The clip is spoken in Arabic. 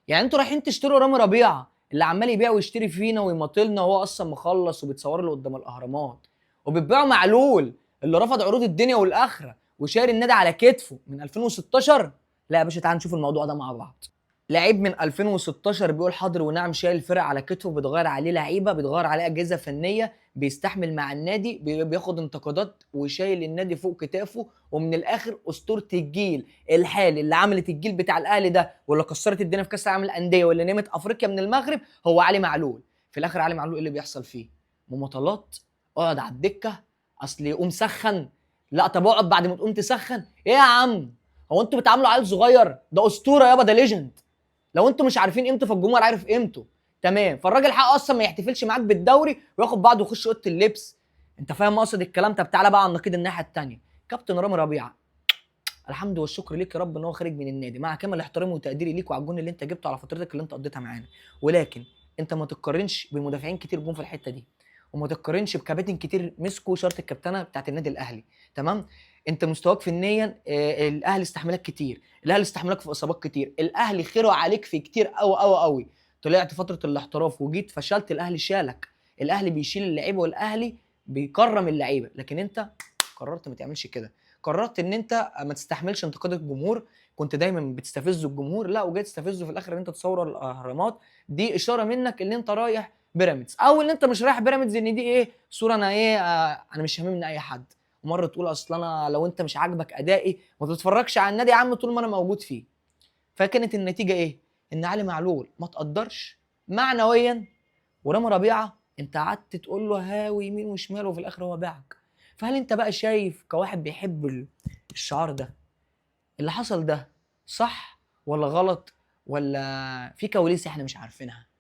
يعني انتوا رايحين تشتروا رامي ربيعه اللي عمال يبيع ويشتري فينا ويماطلنا وهو اصلا مخلص وبيتصور له قدام الاهرامات، وبتبيعوا معلول اللي رفض عروض الدنيا والاخره وشايل النادي على كتفه من 2016. لا يا باشا، تعال نشوف الموضوع ده مع بعض. لعيب من 2016 بيقول حاضر ونعم، شايل الفرق على كتفه، بيتغير عليه لعيبه، بيتغير عليه اجهزه فنيه، بيستحمل مع النادي، بياخد انتقادات وشايل النادي فوق كتافه، ومن الاخر اسطوره الجيل الحالي اللي عملت الجيل بتاع الاهلي ده واللي كسرت الدنيا في كاس العالم للانديه واللي نمت افريقيا من المغرب هو علي معلول. في الاخر علي معلول ايه اللي بيحصل فيه؟ مماطلات، اقعد على الدكه، اصل يقوم سخن. لا طب اقعد بعد ما تقوم تسخن ايه يا عم؟ هو انتوا بتعاملوا عيل صغير؟ ده اسطوره يابا، ده ليجند. لو انتوا مش عارفين قيمته فالجمهور عارف قيمته. تمام، فالراجل حقه اصلا ما يحتفلش معاك بالدوري وياخد بعضه ويخش اوضه اللبس. انت فاهم اقصد الكلام؟ طب تعالى بقى على النقيض الناحيه الثانيه. كابتن رامي ربيعه، الحمد والشكر ليك يا رب ان هو خارج من النادي، مع كامل احترامي وتقديري ليك وعلى الجون اللي انت جبته على فترتك اللي انت قضيتها معانا. ولكن انت ما تتقارنش بمدافعين كتير جم في الحته دي، وما تتقارنش بكباتن كتير مسكوا شرط الكابتنه بتاعت النادي الاهلي. تمام؟ انت مستواك فنيا الاهلي استحملك كتير، الاهلي استحملك في اصابات كتير، الاهلي خيره عليك في كتير قوي قوي قوي. طلعت فتره الاحتراف وجيت فشلت، الاهلي شالك. الاهلي بيشيل اللعيبه والاهلي بيكرم اللعيبه، لكن انت قررت ما تعملش كده. قررت ان انت ما تستحملش انتقاد الجمهور، كنت دايما بتستفز الجمهور، لا وجاي تستفزه في الاخر ان انت تصور الاهرامات. دي اشاره منك ان انت رايح بيراميدز، او ان انت مش رايح بيراميدز، ان دي ايه صوره انا ايه انا مش هاممني اي حد. ومره تقول اصل انا لو انت مش عاجبك ادائي ما تتفرجش على النادي يا عم طول ما انا موجود فيه. فكانت النتيجه ايه؟ ان علي معلول ما تقدرش معنويا، ورامي ربيعه انت قعدت تقول له هاوي يمين وشمال وفي الاخر هو باعك. فهل انت بقى شايف كواحد بيحب الشعار ده، اللي حصل ده صح ولا غلط، ولا في كواليس احنا مش عارفينها؟